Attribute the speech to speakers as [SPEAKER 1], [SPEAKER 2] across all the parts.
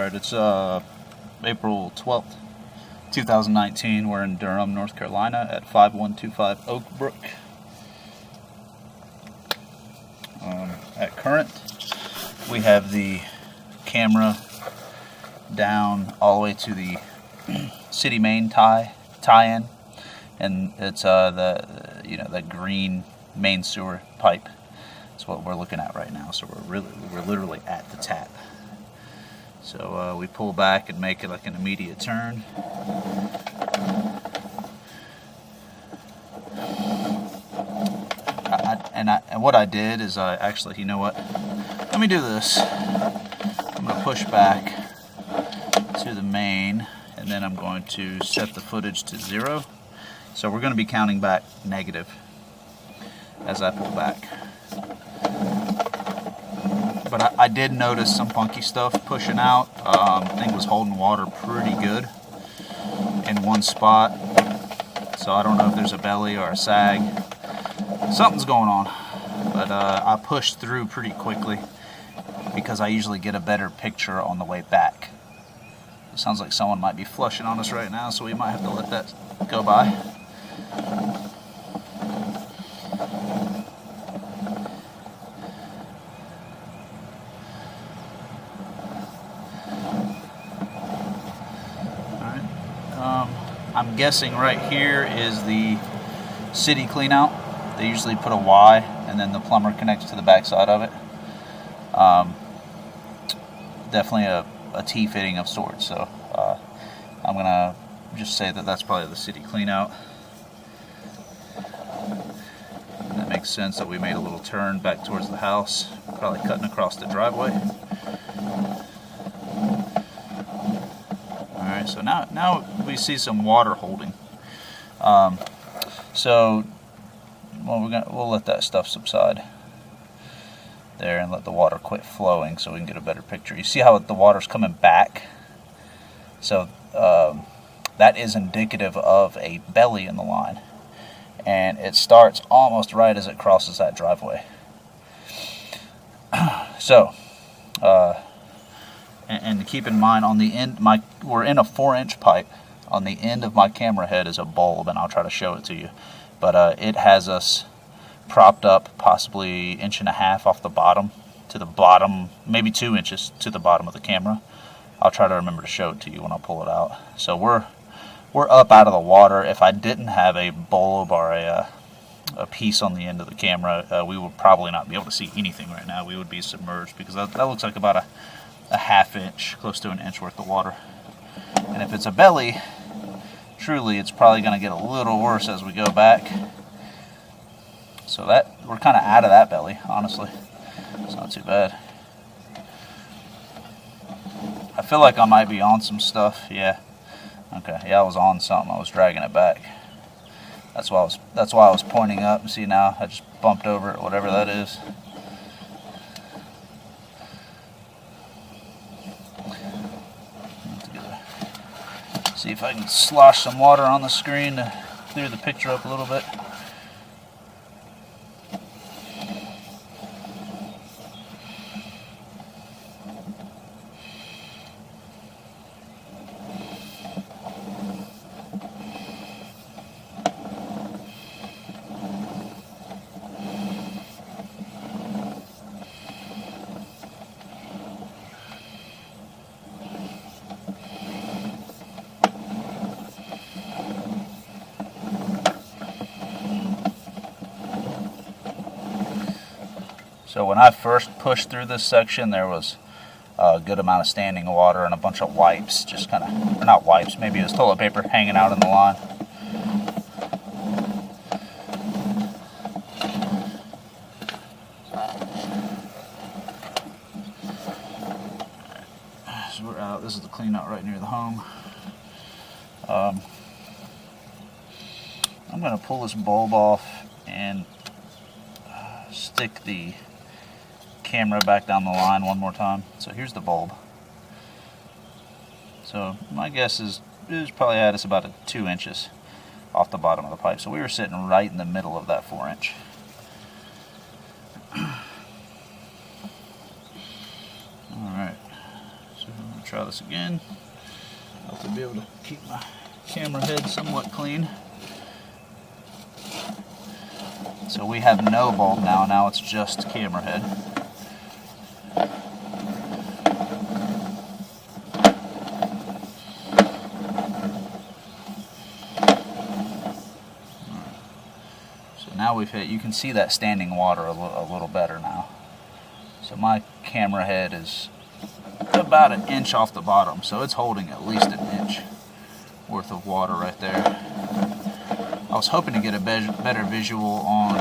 [SPEAKER 1] Alright, it's April 12th, 2019. We're in Durham, North Carolina at 5125 Oakbrook. At current, we have the camera down all the way to the city main tie-in, and it's the green main sewer pipe. That's what we're looking at right now. So we're literally at the tap. So we pull back and make it like an immediate turn. And what I did is actually, you know what? Let me do this. I'm going to push back to the main, and then I'm going to set the footage to 0. So we're going to be counting back negative as I pull back. But I did notice some funky stuff pushing out. Thing was holding water pretty good in one spot. So I don't know if there's a belly or a sag. Something's going on. But I pushed through pretty quickly because I usually get a better picture on the way back. It sounds like someone might be flushing on us right now, so we might have to let that go by. I'm guessing right here is the city cleanout. They usually put a Y and then the plumber connects to the back side of it. Definitely a T-fitting of sorts, so I'm going to just say that that's probably the city cleanout. That makes sense that we made a little turn back towards the house, probably cutting across the driveway. Alright, so now we see some water holding. We'll let that stuff subside there and let the water quit flowing so we can get a better picture. You see how the water's coming back? So that is indicative of a belly in the line, and it starts almost right as it crosses that driveway. So and keep in mind, on the end, we're in a 4-inch pipe. On the end of my camera head is a bulb, and I'll try to show it to you. But it has us propped up possibly 1.5 inches off the bottom to the bottom, maybe 2 inches to the bottom of the camera. I'll try to remember to show it to you when I pull it out. So we're up out of the water. If I didn't have a bulb or a piece on the end of the camera, we would probably not be able to see anything right now. We would be submerged, because that looks like about a 1/2 inch, close to 1 inch worth of water. And if it's a belly, truly it's probably going to get a little worse as we go back. So that we're kind of out of that belly, honestly. It's not too bad. I feel like I might be on some stuff. Yeah. Okay. Yeah, I was on something. I was dragging it back. That's why I was pointing up. See, now I just bumped over it, whatever that is. See if I can slosh some water on the screen to clear the picture up a little bit. So when I first pushed through this section, there was a good amount of standing water and a bunch of wipes, just kind of, or not wipes, maybe it was toilet paper hanging out in the line. So we're out. This is the cleanout right near the home. I'm going to pull this bulb off and stick the camera back down the line one more time. So here's the bulb. So my guess is it was probably at us about 2 inches off the bottom of the pipe. So we were sitting right in the middle of that 4-inch. Alright, so I'm going to try this again. Hopefully be able to keep my camera head somewhat clean. So we have no bulb now. Now it's just camera head. So now we've hit, you can see that standing water a little better now. So my camera head is about an inch off the bottom, so it's holding at least an inch worth of water right there. I was hoping to get a better visual on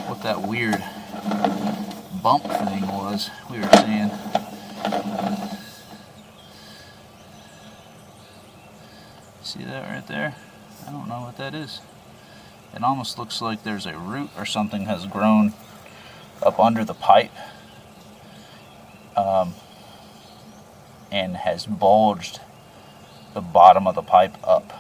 [SPEAKER 1] what that weird bump thing was we were seeing. See that right there? I don't know what that is. It almost looks like there's a root or something has grown up under the pipe and has bulged the bottom of the pipe up.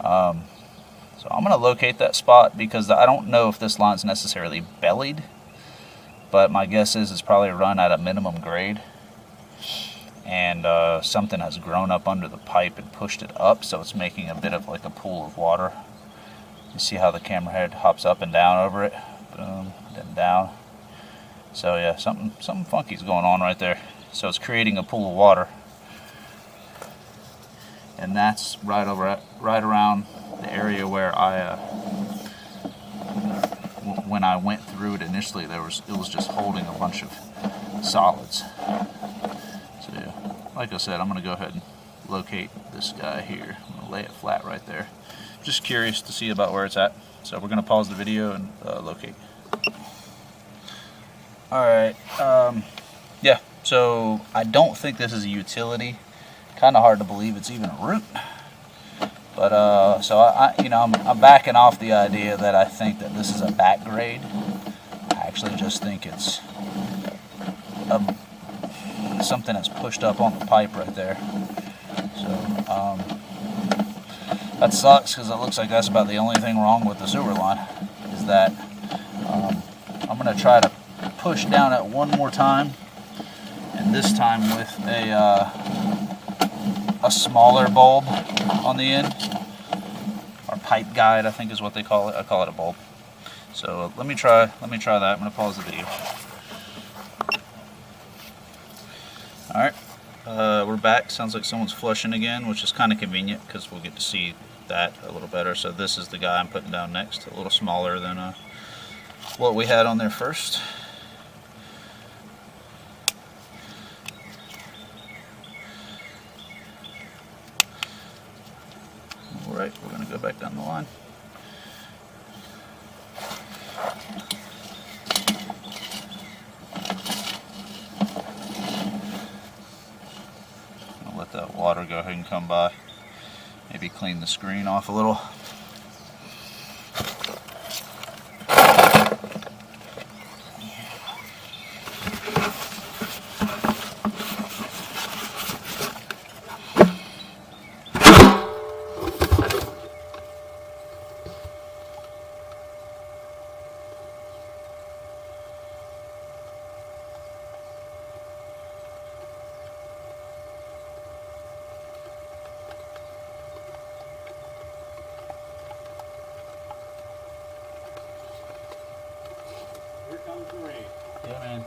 [SPEAKER 1] So I'm going to locate that spot because I don't know if this line's necessarily bellied, but my guess is it's probably run at a minimum grade, and something has grown up under the pipe and pushed it up, so it's making a bit of like a pool of water. You see how the camera head hops up and down over it, boom, then down. So yeah, something funky's going on right there. So it's creating a pool of water, and that's right around the area where when I went through it initially, it was just holding a bunch of solids. So yeah, like I said, I'm gonna go ahead and locate this guy here. I'm gonna lay it flat right there. Just curious to see about where it's at. So we're gonna pause the video and locate. All right, yeah. So I don't think this is a utility. Kind of hard to believe it's even a root. But so I'm backing off the idea that I think that this is a back grade. I actually just think it's something that's pushed up on the pipe right there. So that sucks because it looks like that's about the only thing wrong with the sewer line. Is that I'm going to try to push down it one more time, and this time with a smaller bulb on the end, or pipe guide I think is what they call it. I call it a bulb. So let me try that. I'm going to pause the video. Alright, we're back. Sounds like someone's flushing again, which is kind of convenient because we'll get to see that a little better. So this is the guy I'm putting down next, a little smaller than what we had on there first. Alright, we're going to go back down the line. I'll let that water go ahead and come by. Maybe clean the screen off a little.
[SPEAKER 2] Here comes the rain.
[SPEAKER 1] Yeah, man.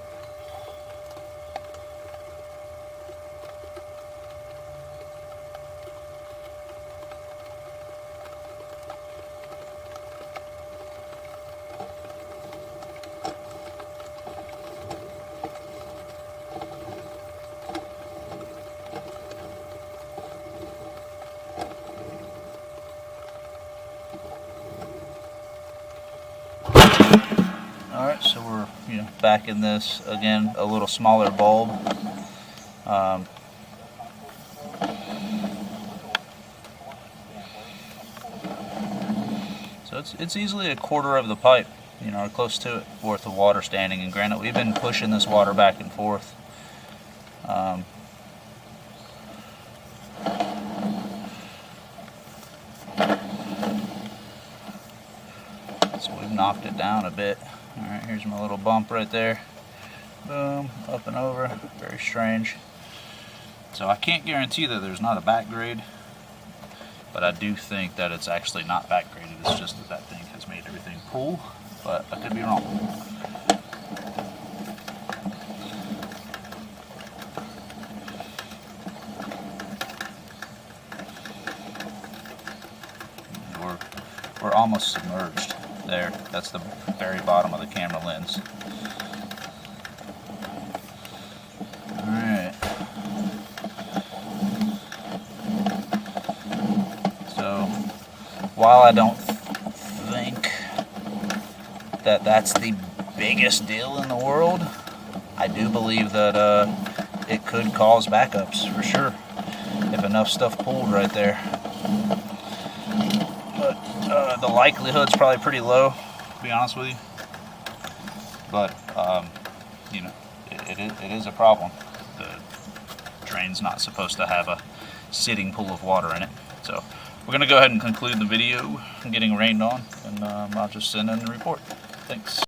[SPEAKER 1] Alright, so we're back in this again, a little smaller bulb. So it's easily a quarter of the pipe, or close to it, worth of water standing. And granted, we've been pushing this water back and forth. So we've knocked it down a bit. Alright, here's my little bump right there. Boom, up and over. Very strange. So I can't guarantee that there's not a back grade, but I do think that it's actually not back graded. It's just that that thing has made everything pool, but I could be wrong. We're almost submerged there. That's the very bottom of the camera lens. Alright. So, while I don't think that that's the biggest deal in the world, I do believe that it could cause backups for sure if enough stuff pooled right there. But the likelihood's probably pretty low, to be honest with you. But you know, it is a problem. The drain's not supposed to have a sitting pool of water in it. So we're gonna go ahead and conclude the video. I'm getting rained on, and I'll just send in the report. Thanks.